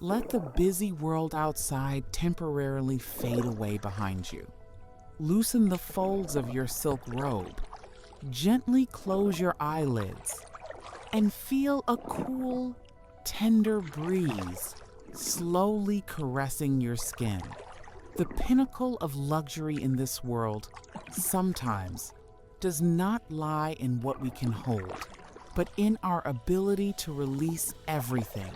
Let the busy world outside temporarily fade away behind you. Loosen the folds of your silk robe. Gently close your eyelids and feel a cool, tender breeze slowly caressing your skin. The pinnacle of luxury in this world sometimes does not lie in what we can hold, but in our ability to release everything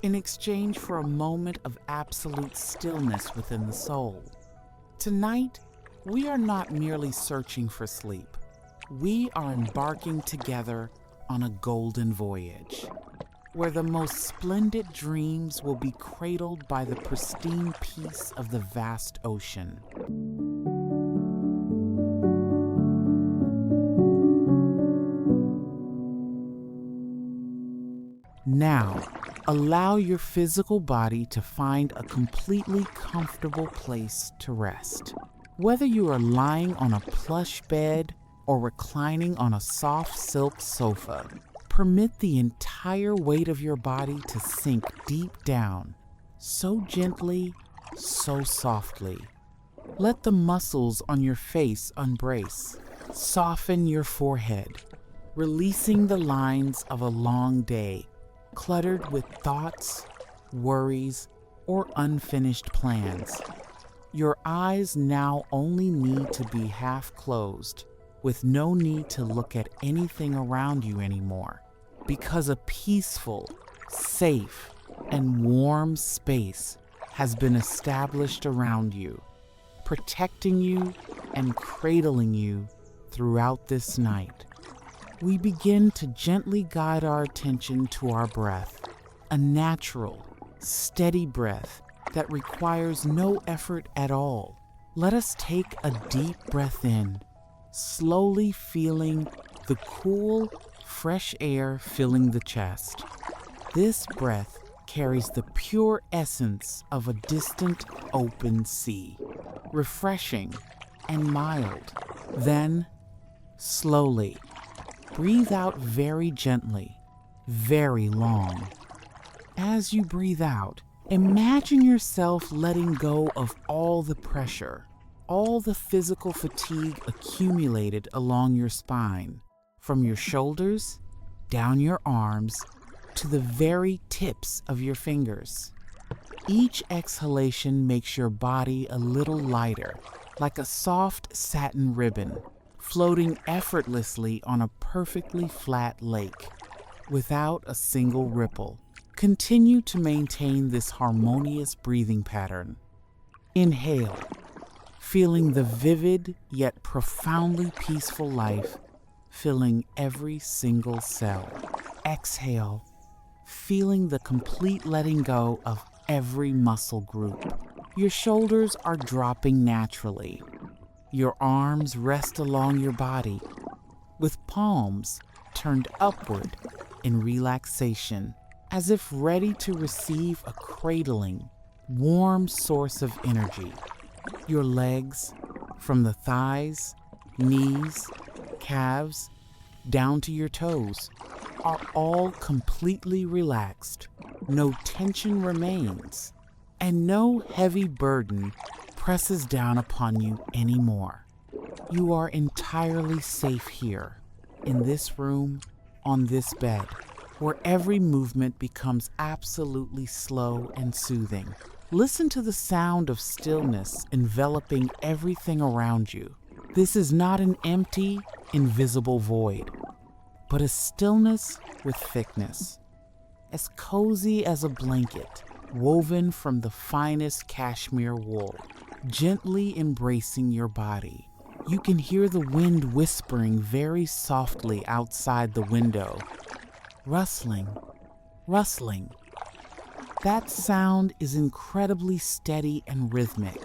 in exchange for a moment of absolute stillness within the soul. Tonight, we are not merely searching for sleep. We are embarking together on a golden voyage, where the most splendid dreams will be cradled by the pristine peace of the vast ocean. Now, allow your physical body to find a completely comfortable place to rest. Whether you are lying on a plush bed or reclining on a soft silk sofa, permit the entire weight of your body to sink deep down, so gently, so softly. Let the muscles on your face unbrace. Soften your forehead, releasing the lines of a long day, cluttered with thoughts, worries, or unfinished plans. Your eyes now only need to be half closed, with no need to look at anything around you anymore, because a peaceful, safe, and warm space has been established around you, protecting you and cradling you throughout this night. We begin to gently guide our attention to our breath, a natural, steady breath that requires no effort at all. Let us take a deep breath in, slowly feeling the cool, fresh air filling the chest. This breath carries the pure essence of a distant, open sea, refreshing and mild. Then, slowly, breathe out very gently, very long. As you breathe out, imagine yourself letting go of all the pressure, all the physical fatigue accumulated along your spine, from your shoulders, down your arms, to the very tips of your fingers. Each exhalation makes your body a little lighter, like a soft satin ribbon, floating effortlessly on a perfectly flat lake, without a single ripple. Continue to maintain this harmonious breathing pattern. Inhale, feeling the vivid yet profoundly peaceful life filling every single cell. Exhale, feeling the complete letting go of every muscle group. Your shoulders are dropping naturally. Your arms rest along your body, with palms turned upward in relaxation, as if ready to receive a cradling, warm source of energy. Your legs, from the thighs, knees, calves, down to your toes, are all completely relaxed. No tension remains, and no heavy burden presses down upon you anymore. You are entirely safe here, in this room, on this bed, where every movement becomes absolutely slow and soothing. Listen to the sound of stillness enveloping everything around you. This is not an empty, invisible void, but a stillness with thickness, as cozy as a blanket woven from the finest cashmere wool, gently embracing your body. You can hear the wind whispering very softly outside the window. Rustling, rustling. That sound is incredibly steady and rhythmic,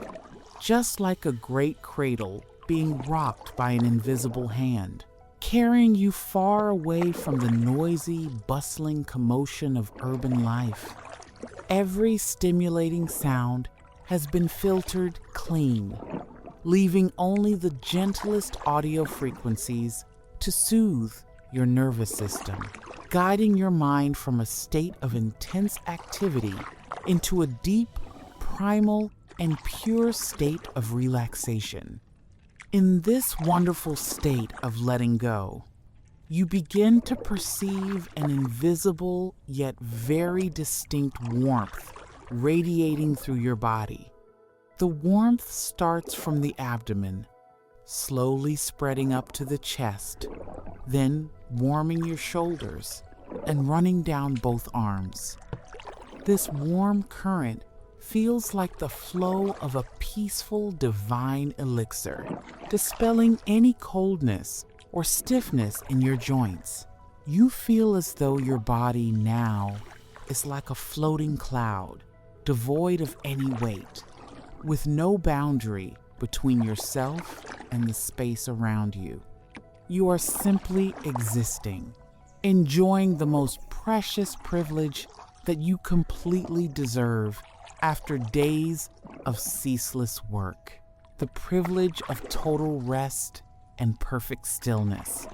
just like a great cradle being rocked by an invisible hand, carrying you far away from the noisy, bustling commotion of urban life. Every stimulating sound has been filtered clean, leaving only the gentlest audio frequencies to soothe your nervous system, guiding your mind from a state of intense activity into a deep, primal, and pure state of relaxation. In this wonderful state of letting go, you begin to perceive an invisible yet very distinct warmth radiating through your body. The warmth starts from the abdomen, slowly spreading up to the chest, then warming your shoulders and running down both arms. This warm current feels like the flow of a peaceful divine elixir, dispelling any coldness or stiffness in your joints. You feel as though your body now is like a floating cloud, devoid of any weight, with no boundary between yourself and the space around you. You are simply existing, enjoying the most precious privilege that you completely deserve after days of ceaseless work, the privilege of total rest and perfect stillness.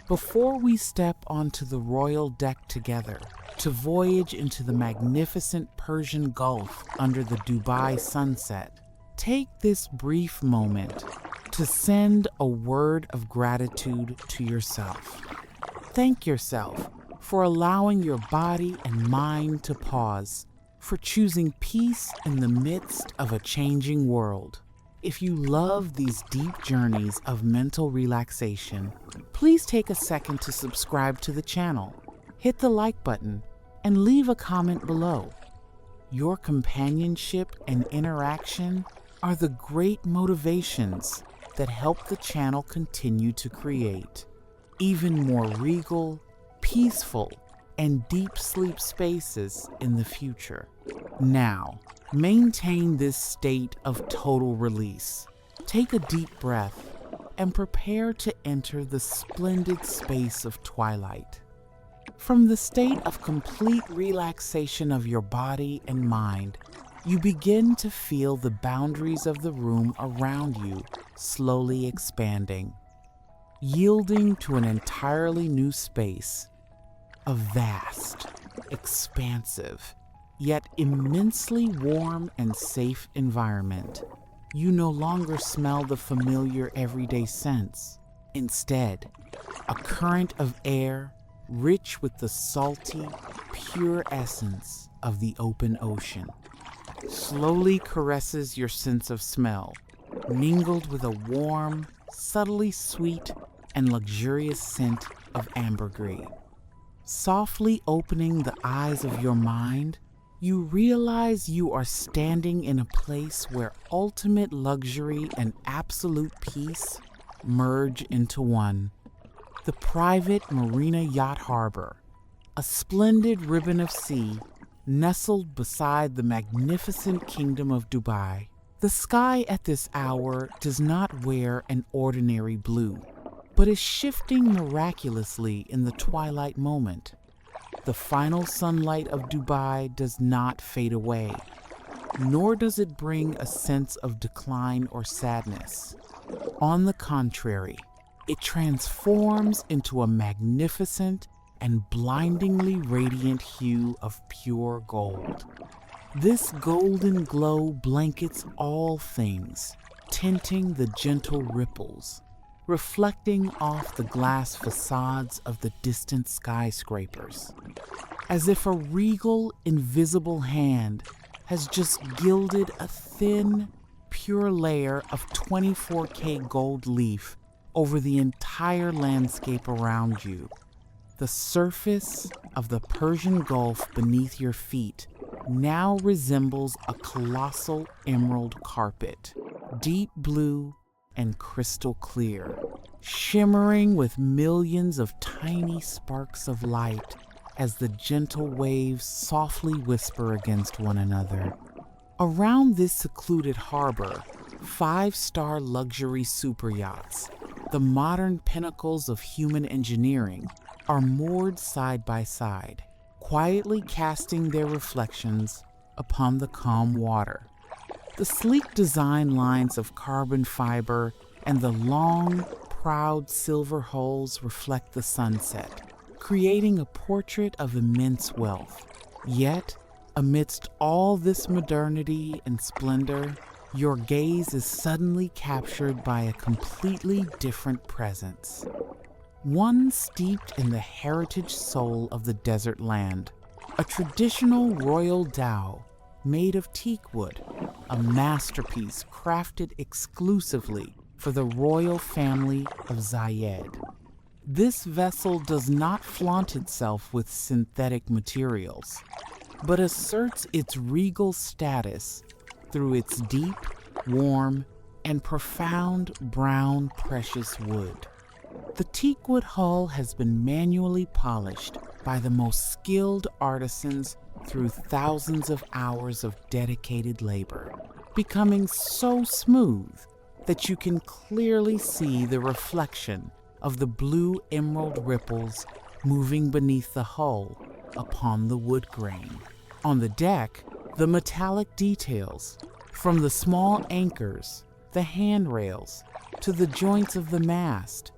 Before we step onto the royal deck together to voyage into the magnificent Persian Gulf under the Dubai sunset, take this brief moment to send a word of gratitude to yourself. Thank yourself for allowing your body and mind to pause, for choosing peace in the midst of a changing world. If you love these deep journeys of mental relaxation, please take a second to subscribe to the channel, hit the like button, and leave a comment below. Your companionship and interaction are the great motivations that help the channel continue to create even more regal, peaceful, and deep sleep spaces in the future. Now, maintain this state of total release. Take a deep breath and prepare to enter the splendid space of twilight. From the state of complete relaxation of your body and mind, you begin to feel the boundaries of the room around you slowly expanding, yielding to an entirely new space, a vast, expansive, yet immensely warm and safe environment. You no longer smell the familiar everyday scents. Instead, a current of air rich with the salty, pure essence of the open ocean slowly caresses your sense of smell, mingled with a warm, subtly sweet, and luxurious scent of ambergris. Softly opening the eyes of your mind, you realize you are standing in a place where ultimate luxury and absolute peace merge into one. The private Marina Yacht Harbor, a splendid ribbon of sea nestled beside the magnificent kingdom of Dubai. The sky at this hour does not wear an ordinary blue, but is shifting miraculously in the twilight moment. The final sunlight of Dubai does not fade away, nor does it bring a sense of decline or sadness. On the contrary, it transforms into a magnificent and blindingly radiant hue of pure gold. This golden glow blankets all things, tinting the gentle ripples, reflecting off the glass facades of the distant skyscrapers, as if a regal, invisible hand has just gilded a thin, pure layer of 24K gold leaf over the entire landscape around you. The surface of the Persian Gulf beneath your feet now resembles a colossal emerald carpet, deep blue and crystal clear, shimmering with millions of tiny sparks of light as the gentle waves softly whisper against one another. Around this secluded harbor, 5-star luxury super yachts, the modern pinnacles of human engineering, are moored side by side, quietly casting their reflections upon the calm water. The sleek design lines of carbon fiber and the long, proud silver hulls reflect the sunset, creating a portrait of immense wealth, yet Amidst all this modernity and splendor, your gaze is suddenly captured by a completely different presence. One steeped in the heritage soul of the desert land, a traditional royal dhow made of teak wood, a masterpiece crafted exclusively for the royal family of Zayed. This vessel does not flaunt itself with synthetic materials, but asserts its regal status through its deep, warm, and profound brown precious wood. The teakwood hull has been manually polished by the most skilled artisans through thousands of hours of dedicated labor, becoming so smooth that you can clearly see the reflection of the blue emerald ripples moving beneath the hull upon the wood grain. On the deck, the metallic details, from the small anchors, the handrails, to the joints of the mast,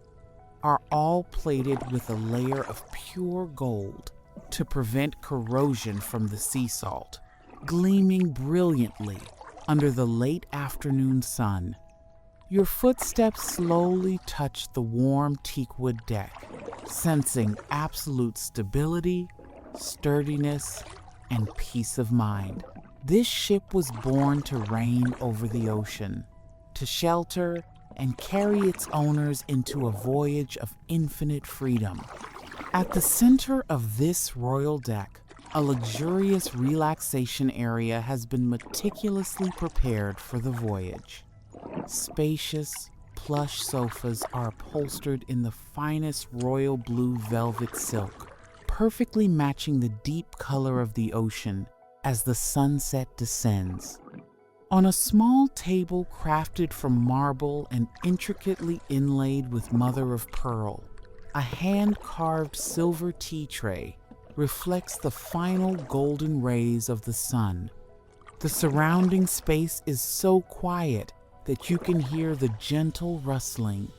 are all plated with a layer of pure gold to prevent corrosion from the sea salt, gleaming brilliantly under the late afternoon sun. Your footsteps slowly touch the warm teakwood deck, sensing absolute stability, sturdiness, and peace of mind. This ship was born to reign over the ocean, to shelter and carry its owners into a voyage of infinite freedom. At the center of this royal deck, a luxurious relaxation area has been meticulously prepared for the voyage. Spacious, plush sofas are upholstered in the finest royal blue velvet silk, perfectly matching the deep color of the ocean as the sunset descends. On a small table crafted from marble and intricately inlaid with mother of pearl, a hand-carved silver tea tray reflects the final golden rays of the sun. The surrounding space is so quiet that you can hear the gentle rustling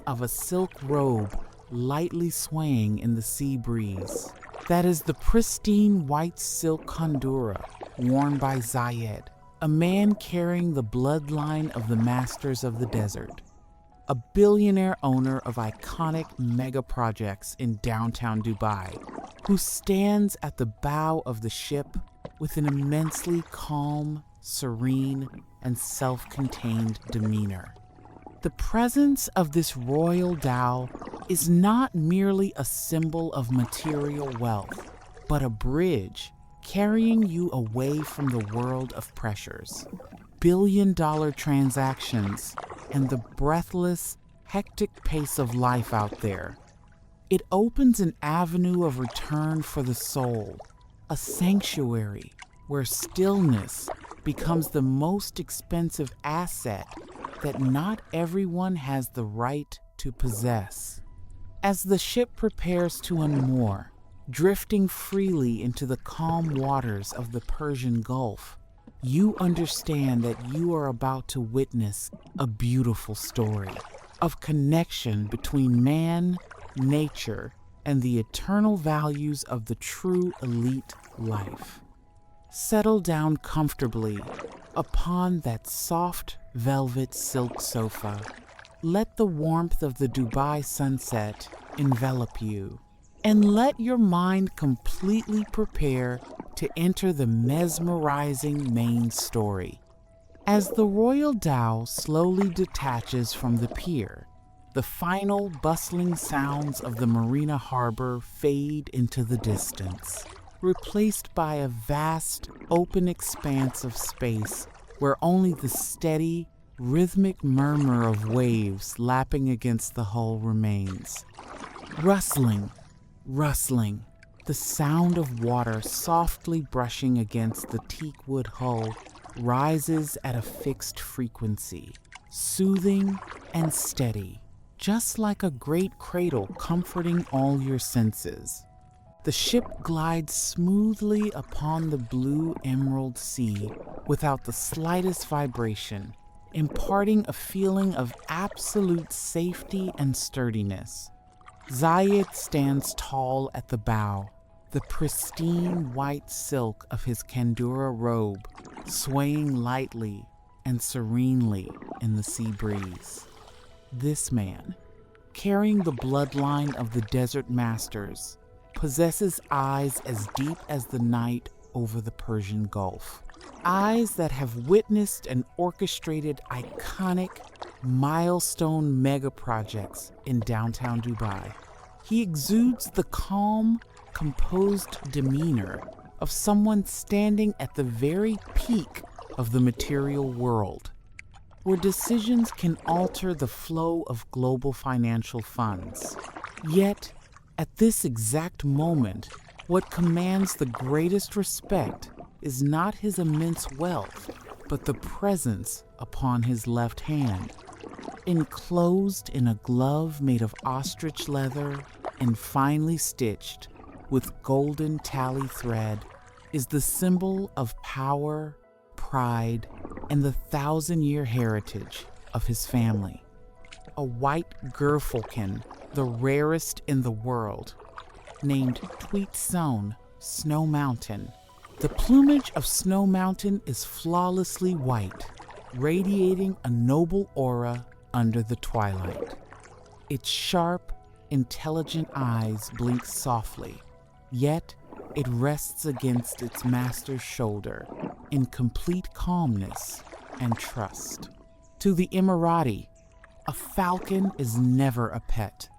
of a silk robe lightly swaying in the sea breeze. That is the pristine white silk khandura worn by Zayed, a man carrying the bloodline of the masters of the desert, a billionaire owner of iconic mega projects in downtown Dubai, who stands at the bow of the ship with an immensely calm, serene, and self-contained demeanor. The presence of this royal dhow is not merely a symbol of material wealth, but a bridge carrying you away from the world of pressures, billion-dollar transactions, and the breathless, hectic pace of life out there. It opens an avenue of return for the soul, a sanctuary where stillness becomes the most expensive asset that not everyone has the right to possess. As the ship prepares to unmoor, drifting freely into the calm waters of the Persian Gulf, you understand that you are about to witness a beautiful story of connection between man, nature, and the eternal values of the true elite life. Settle down comfortably upon that soft velvet silk sofa. Let the warmth of the Dubai sunset envelop you, and let your mind completely prepare to enter the mesmerizing main story. As the royal dhow slowly detaches from the pier, the final bustling sounds of the Marina harbor fade into the distance, replaced by a vast, open expanse of space where only the steady, rhythmic murmur of waves lapping against the hull remains. Rustling, the sound of water softly brushing against the teakwood hull rises at a fixed frequency, soothing and steady, just like a great cradle comforting all your senses. The ship glides smoothly upon the blue emerald sea without the slightest vibration, imparting a feeling of absolute safety and sturdiness. Zayed stands tall at the bow, the pristine white silk of his Kandura robe swaying lightly and serenely in the sea breeze. This man, carrying the bloodline of the desert masters, possesses eyes as deep as the night over the Persian Gulf. Eyes that have witnessed and orchestrated iconic, milestone mega projects in downtown Dubai. He exudes the calm, composed demeanor of someone standing at the very peak of the material world, where decisions can alter the flow of global financial funds. Yet, at this exact moment, what commands the greatest respect is not his immense wealth, but the presence upon his left hand. Enclosed in a glove made of ostrich leather and finely stitched with golden tally thread is the symbol of power, pride, and the 1,000-year heritage of his family. A white Falcon, the rarest in the world, named Tweetstone Snow Mountain. The plumage of Snow Mountain is flawlessly white, radiating a noble aura under the twilight. Its sharp, intelligent eyes blink softly, yet it rests against its master's shoulder in complete calmness and trust. To the Emirati, a falcon is never a pet.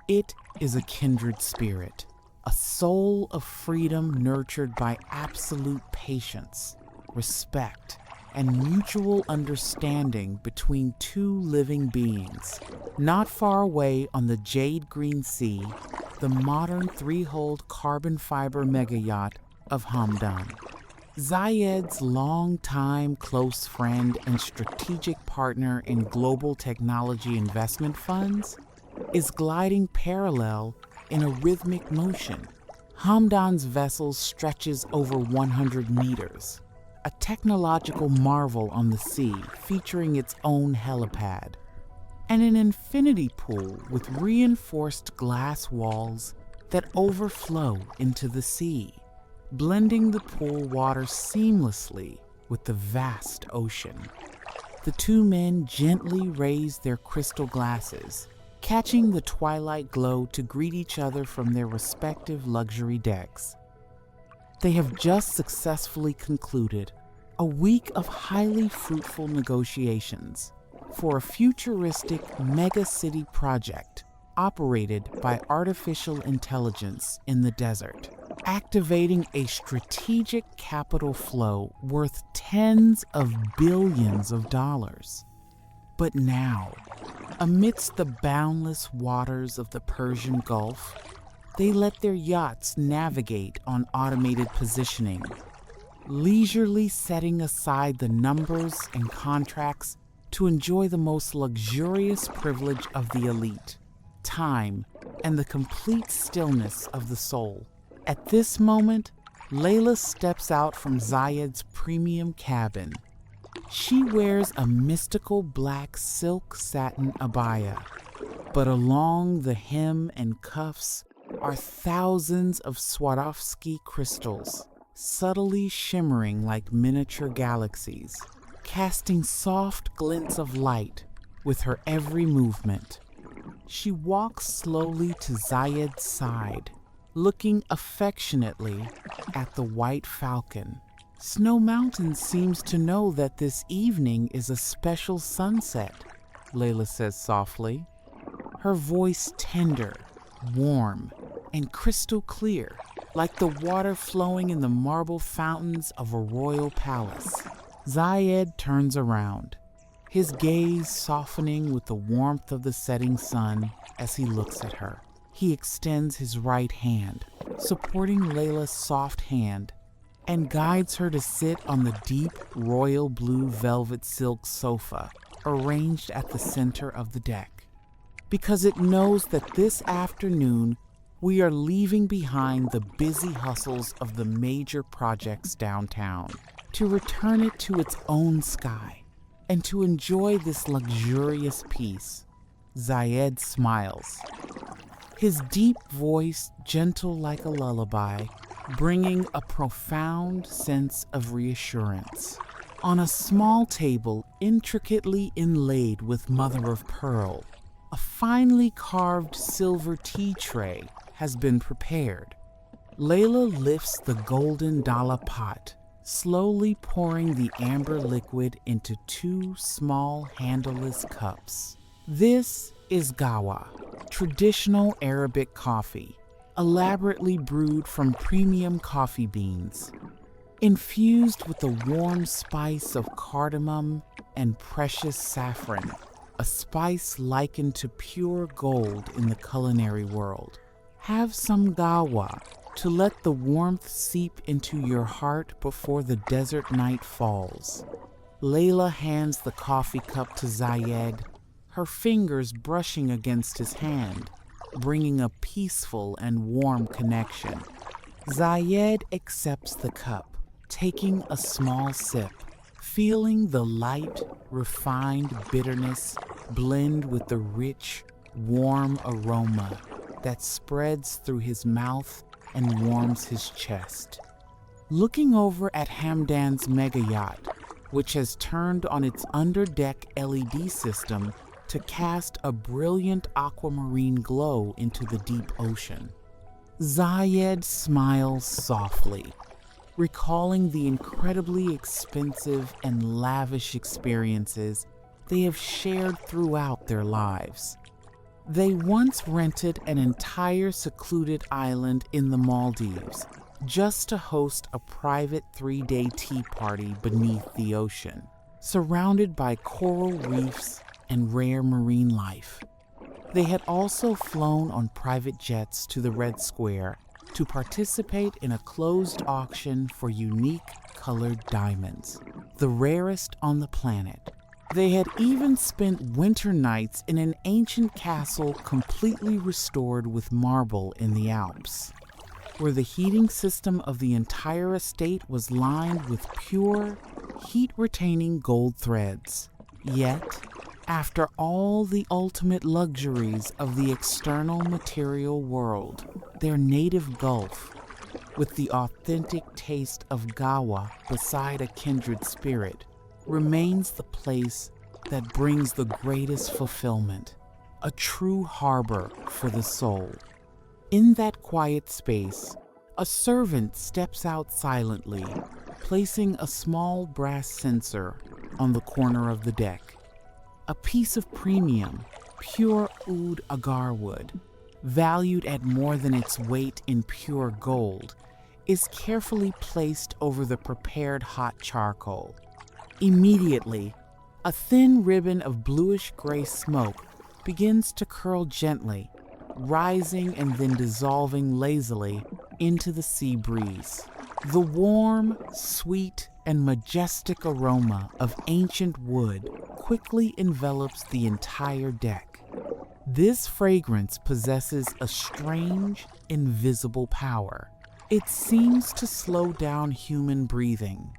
It is a kindred spirit, a soul of freedom nurtured by absolute patience, respect, and mutual understanding between two living beings. Not far away on the jade green sea, the modern 3-hulled carbon fiber mega yacht of Hamdan. Zayed's longtime close friend and strategic partner in global technology investment funds is gliding parallel in a rhythmic motion. Hamdan's vessel stretches over 100 meters, a technological marvel on the sea featuring its own helipad, and an infinity pool with reinforced glass walls that overflow into the sea, blending the pool water seamlessly with the vast ocean. The two men gently raise their crystal glasses, catching the twilight glow to greet each other from their respective luxury decks. They have just successfully concluded a week of highly fruitful negotiations for a futuristic mega-city project operated by artificial intelligence in the desert, activating a strategic capital flow worth tens of billions of dollars. But now, amidst the boundless waters of the Persian Gulf, they let their yachts navigate on automated positioning, leisurely setting aside the numbers and contracts to enjoy the most luxurious privilege of the elite, time and the complete stillness of the soul. At this moment, Layla steps out from Zayed's premium cabin. She wears a mystical black silk satin abaya, but along the hem and cuffs are thousands of Swarovski crystals, subtly shimmering like miniature galaxies, casting soft glints of light with her every movement. She walks slowly to Zayed's side, looking affectionately at the white falcon. Snow Mountain seems to know that this evening is a special sunset, Layla says softly, her voice tender, warm, and crystal clear, like the water flowing in the marble fountains of a royal palace. Zayed turns around, his gaze softening with the warmth of the setting sun as he looks at her. He extends his right hand, supporting Layla's soft hand, and guides her to sit on the deep royal blue velvet silk sofa arranged at the center of the deck, because it knows that this afternoon we are leaving behind the busy hustles of the major projects downtown to return it to its own sky and to enjoy this luxurious peace. Zayed smiles. his deep voice gentle like a lullaby, bringing a profound sense of reassurance. On a small table intricately inlaid with mother of pearl, a finely carved silver tea tray has been prepared. Layla lifts the golden dhala pot, slowly pouring the amber liquid into two small handleless cups. This is Gahwa, traditional Arabic coffee, elaborately brewed from premium coffee beans. Infused with the warm spice of cardamom and precious saffron, a spice likened to pure gold in the culinary world. Have some Gahwa to let the warmth seep into your heart before the desert night falls. Layla hands the coffee cup to Zayed, her fingers brushing against his hand, bringing a peaceful and warm connection. Zayed accepts the cup, taking a small sip, feeling the light, refined bitterness blend with the rich, warm aroma that spreads through his mouth and warms his chest. Looking over at Hamdan's mega yacht, which has turned on its underdeck LED system to cast a brilliant aquamarine glow into the deep ocean, Zayed smiles softly, recalling the incredibly expensive and lavish experiences they have shared throughout their lives. They once rented an entire secluded island in the Maldives just to host a private 3-day tea party beneath the ocean, surrounded by coral reefs and rare marine life. They had also flown on private jets to the Red Square to participate in a closed auction for unique colored diamonds, the rarest on the planet. They had even spent winter nights in an ancient castle completely restored with marble in the Alps, where the heating system of the entire estate was lined with pure, heat-retaining gold threads. Yet, after all the ultimate luxuries of the external material world, their native Gulf, with the authentic taste of Gahwa beside a kindred spirit, remains the place that brings the greatest fulfillment, a true harbor for the soul. In that quiet space, a servant steps out silently, placing a small brass censer on the corner of the deck. A piece of premium, pure oud agarwood, valued at more than its weight in pure gold, is carefully placed over the prepared hot charcoal. Immediately, a thin ribbon of bluish-gray smoke begins to curl gently, rising and then dissolving lazily into the sea breeze. The warm, sweet, and majestic aroma of ancient wood quickly envelops the entire deck. This fragrance possesses a strange, invisible power. It seems to slow down human breathing,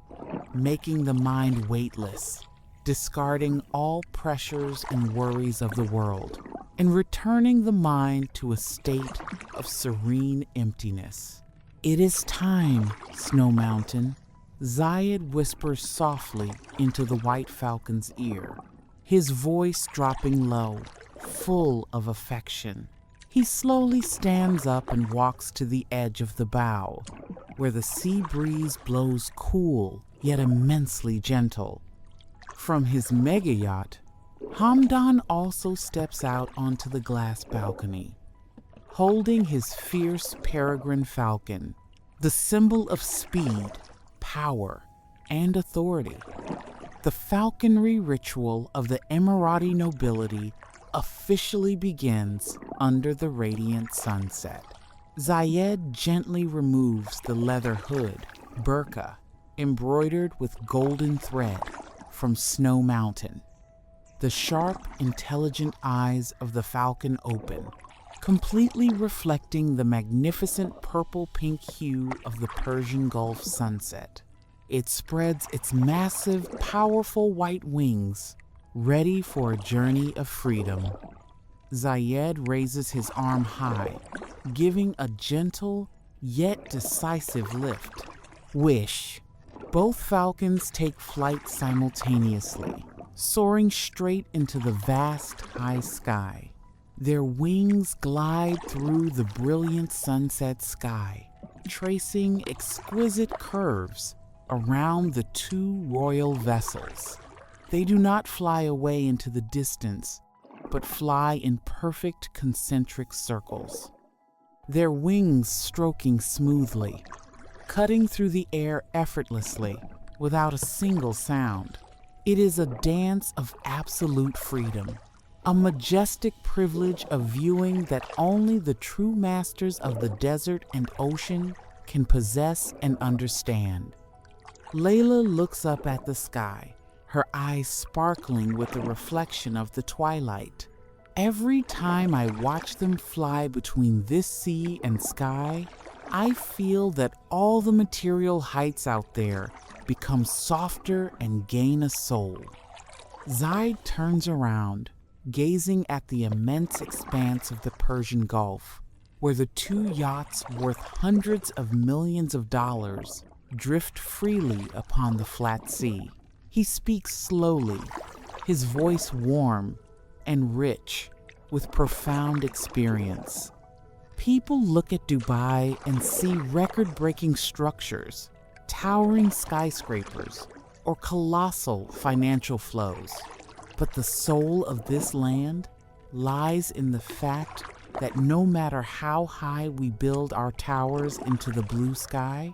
making the mind weightless, discarding all pressures and worries of the world, and returning the mind to a state of serene emptiness. "It is time, Snow Mountain," Zayed whispers softly into the white falcon's ear, his voice dropping low, full of affection. He slowly stands up and walks to the edge of the bow, where the sea breeze blows cool yet immensely gentle. From his mega yacht, Hamdan also steps out onto the glass balcony, holding his fierce peregrine falcon, the symbol of speed, power, and authority. The falconry ritual of the Emirati nobility officially begins under the radiant sunset. Zayed gently removes the leather hood, burqa, embroidered with golden thread, from Snow Mountain. The sharp, intelligent eyes of the falcon open, completely reflecting the magnificent purple-pink hue of the Persian Gulf sunset. It spreads its massive, powerful white wings, ready for a journey of freedom. Zayed raises his arm high, giving a gentle yet decisive lift. Wish. Both falcons take flight simultaneously, soaring straight into the vast high sky. Their wings glide through the brilliant sunset sky, tracing exquisite curves around the two royal vessels. They do not fly away into the distance, but fly in perfect concentric circles, their wings stroking smoothly, cutting through the air effortlessly without a single sound. It is a dance of absolute freedom, a majestic privilege of viewing that only the true masters of the desert and ocean can possess and understand. Layla looks up at the sky, her eyes sparkling with the reflection of the twilight. Every time I watch them fly between this sea and sky, I feel that all the material heights out there become softer and gain a soul. Zayed turns around, gazing at the immense expanse of the Persian Gulf, where the two yachts worth hundreds of millions of dollars drift freely upon the flat sea. He speaks slowly, his voice warm and rich with profound experience. People look at Dubai and see record-breaking structures, towering skyscrapers, or colossal financial flows. But the soul of this land lies in the fact that no matter how high we build our towers into the blue sky,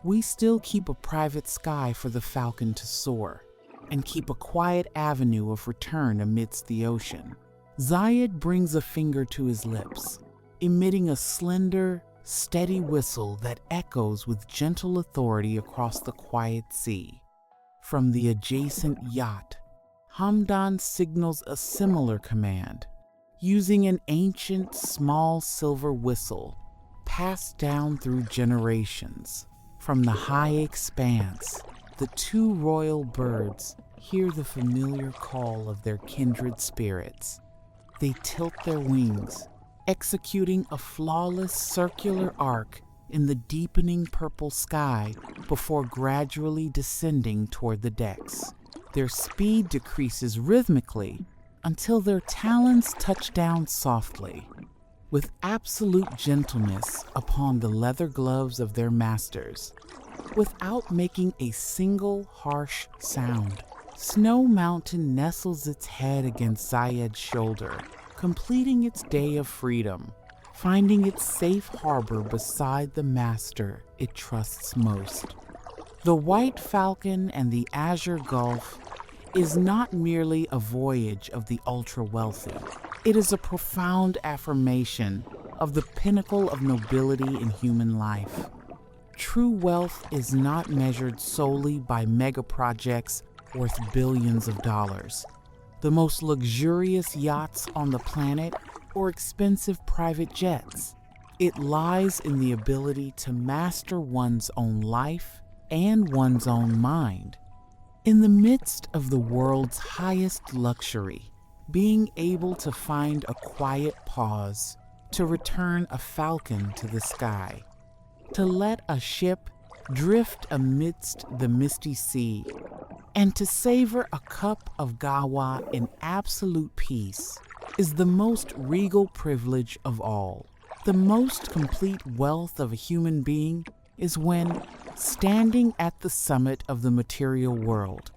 we still keep a private sky for the falcon to soar, and keep a quiet avenue of return amidst the ocean. Zayed brings a finger to his lips, emitting a slender, steady whistle that echoes with gentle authority across the quiet sea. From the adjacent yacht, Hamdan signals a similar command, using an ancient small silver whistle passed down through generations. From the high expanse, the two royal birds hear the familiar call of their kindred spirits. They tilt their wings, executing a flawless circular arc in the deepening purple sky before gradually descending toward the decks. Their speed decreases rhythmically until their talons touch down softly, with absolute gentleness upon the leather gloves of their masters, without making a single harsh sound. Snow Mountain nestles its head against Zayed's shoulder, completing its day of freedom, finding its safe harbor beside the master it trusts most. The White Falcon and the Azure Gulf is not merely a voyage of the ultra-wealthy. It is a profound affirmation of the pinnacle of nobility in human life. True wealth is not measured solely by mega projects worth billions of dollars, the most luxurious yachts on the planet, or expensive private jets. It lies in the ability to master one's own life and one's own mind. In the midst of the world's highest luxury, being able to find a quiet pause, to return a falcon to the sky, to let a ship drift amidst the misty sea, and to savor a cup of Gahwa in absolute peace is the most regal privilege of all. The most complete wealth of a human being is when, standing at the summit of the material world,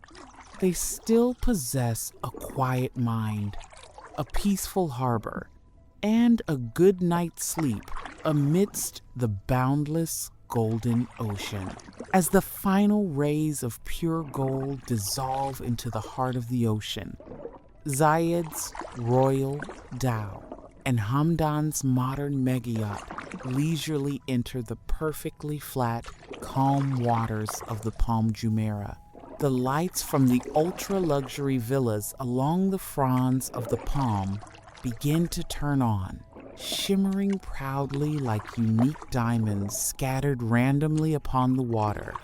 they still possess a quiet mind, a peaceful harbor, and a good night's sleep amidst the boundless golden ocean. As the final rays of pure gold dissolve into the heart of the ocean, Zayed's royal Dhow and Hamdan's modern mega-yacht leisurely enter the perfectly flat, calm waters of the Palm Jumeirah. The lights from the ultra-luxury villas along the fronds of the palm begin to turn on, shimmering proudly like unique diamonds scattered randomly upon the water.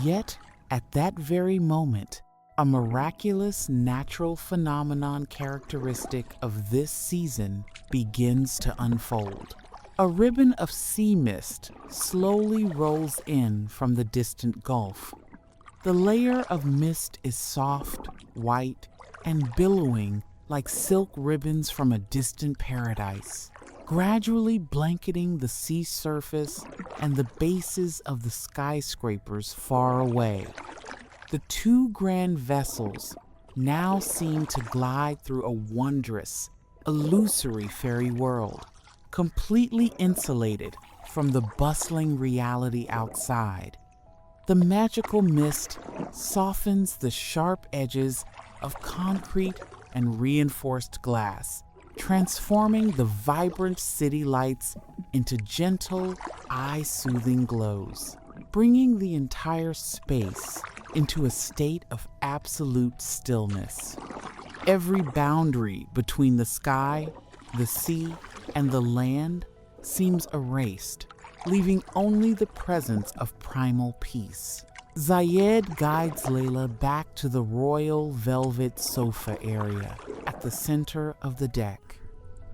Yet, at that very moment, A miraculous natural phenomenon characteristic of this season begins to unfold. A ribbon of sea mist slowly rolls in from the distant Gulf. The layer of mist is soft, white, and billowing like silk ribbons from a distant paradise, gradually blanketing the sea surface and the bases of the skyscrapers far away. The two grand vessels now seem to glide through a wondrous, illusory fairy world, completely insulated from the bustling reality outside. The magical mist softens the sharp edges of concrete and reinforced glass, transforming the vibrant city lights into gentle, eye-soothing glows, bringing the entire space into a state of absolute stillness. Every boundary between the sky, the sea, and the land seems erased, leaving only the presence of primal peace. Zayed guides Layla back to the royal velvet sofa area at the center of the deck.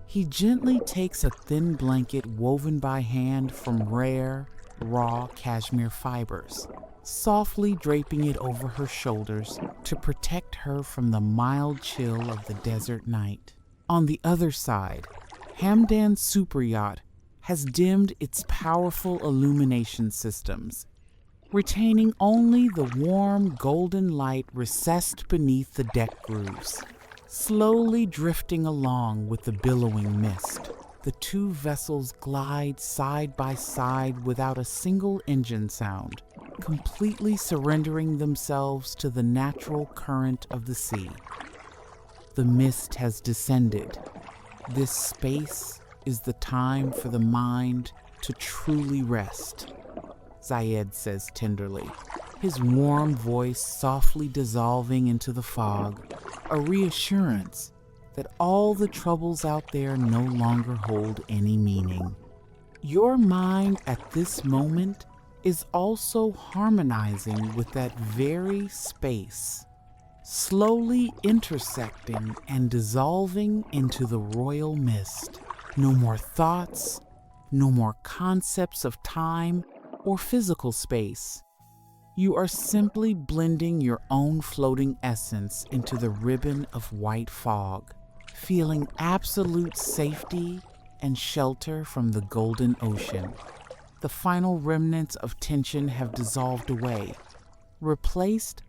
He gently takes a thin blanket woven by hand from rare, raw cashmere fibers, softly draping it over her shoulders to protect her from the mild chill of the desert night. On the other side, Hamdan's super yacht has dimmed its powerful illumination systems, retaining only the warm golden light recessed beneath the deck grooves. Slowly drifting along with the billowing mist, the two vessels glide side by side without a single engine sound, completely surrendering themselves to the natural current of the sea. The mist has descended. This space is the time for the mind to truly rest, Zayed says tenderly, his warm voice softly dissolving into the fog, a reassurance that all the troubles out there no longer hold any meaning. Your mind at this moment is also harmonizing with that very space, slowly intersecting and dissolving into the royal mist. No more thoughts, no more concepts of time or physical space. You are simply blending your own floating essence into the ribbon of white fog, feeling absolute safety and shelter from the golden ocean. The final remnants of tension have dissolved away, replaced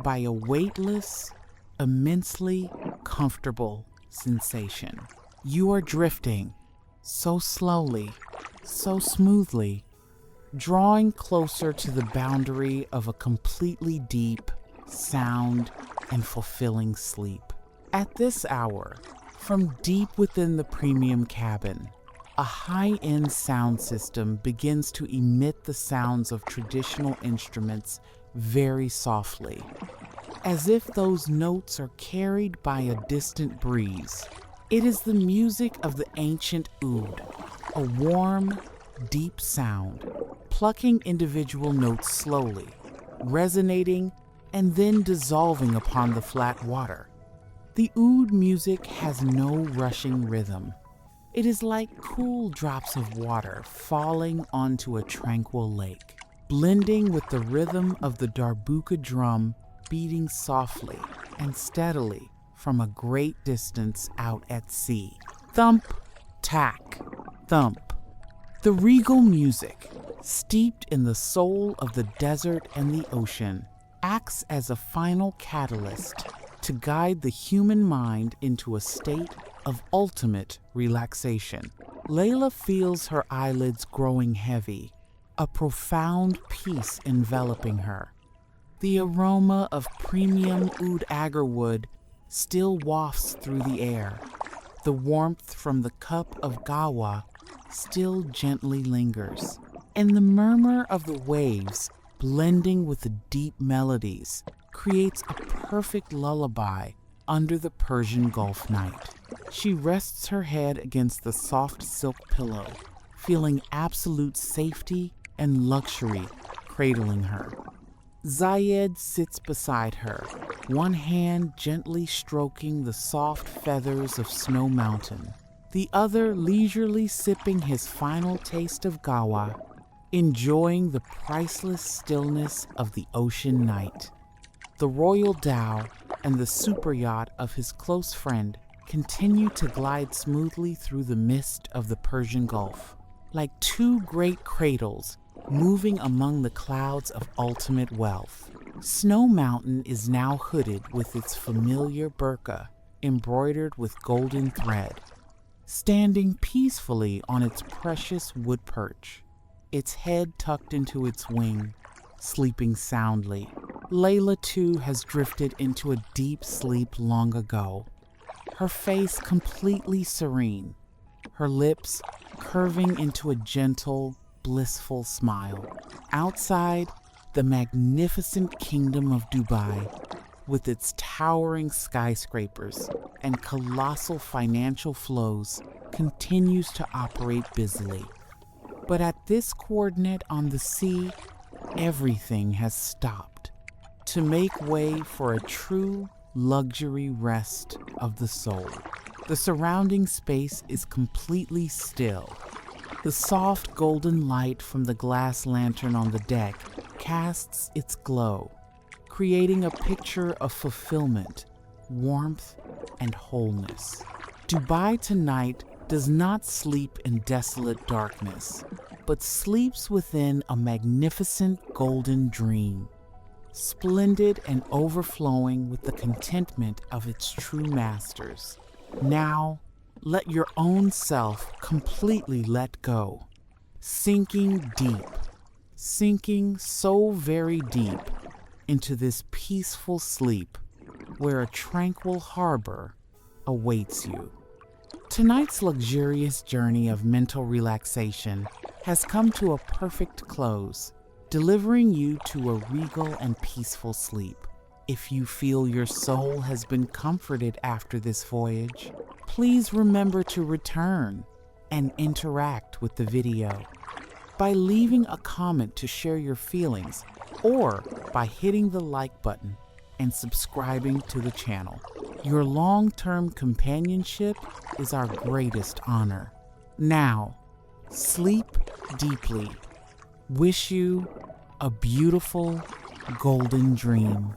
by a weightless, immensely comfortable sensation. You are drifting so slowly, so smoothly, drawing closer to the boundary of a completely deep, sound, and fulfilling sleep. At this hour, from deep within the premium cabin, a high-end sound system begins to emit the sounds of traditional instruments very softly, as if those notes are carried by a distant breeze. It is the music of the ancient oud, a warm, deep sound, plucking individual notes slowly, resonating, and then dissolving upon the flat water. The oud music has no rushing rhythm. It is like cool drops of water falling onto a tranquil lake, blending with the rhythm of the darbuka drum beating softly and steadily from a great distance out at sea. Thump, tack, thump. The regal music, steeped in the soul of the desert and the ocean, acts as a final catalyst to guide the human mind into a state of ultimate relaxation. Layla feels her eyelids growing heavy, a profound peace enveloping her. The aroma of premium oud agarwood still wafts through the air. The warmth from the cup of Gahwa still gently lingers, and the murmur of the waves, blending with the deep melodies, creates a perfect lullaby under the Persian Gulf night. She rests her head against the soft silk pillow, feeling absolute safety and luxury cradling her. Zayed sits beside her, one hand gently stroking the soft feathers of Snow Mountain, the other leisurely sipping his final taste of Gahwa, enjoying the priceless stillness of the ocean night. The royal Dhow and the super yacht of his close friend continue to glide smoothly through the mist of the Persian Gulf, like two great cradles moving among the clouds of ultimate wealth. Snow Mountain is now hooded with its familiar burqa embroidered with golden thread, standing peacefully on its precious wood perch, its head tucked into its wing, sleeping soundly. Layla too has drifted into a deep sleep long ago, her face completely serene, her lips curving into a gentle, blissful smile. Outside, the magnificent kingdom of Dubai, with its towering skyscrapers and colossal financial flows, continues to operate busily. But at this coordinate on the sea, everything has stopped to make way for a true luxury rest of the soul. The surrounding space is completely still. The soft golden light from the glass lantern on the deck casts its glow, creating a picture of fulfillment, warmth, and wholeness. Dubai tonight does not sleep in desolate darkness, but sleeps within a magnificent golden dream, splendid and overflowing with the contentment of its true masters. Now, let your own self completely let go, sinking deep, sinking so very deep into this peaceful sleep where a tranquil harbor awaits you. Tonight's luxurious journey of mental relaxation has come to a perfect close, delivering you to a regal and peaceful sleep. If you feel your soul has been comforted after this voyage, please remember to return and interact with the video by leaving a comment to share your feelings, or by hitting the like button and subscribing to the channel. Your long-term companionship is our greatest honor. Now, sleep deeply. Wish you a beautiful golden dream.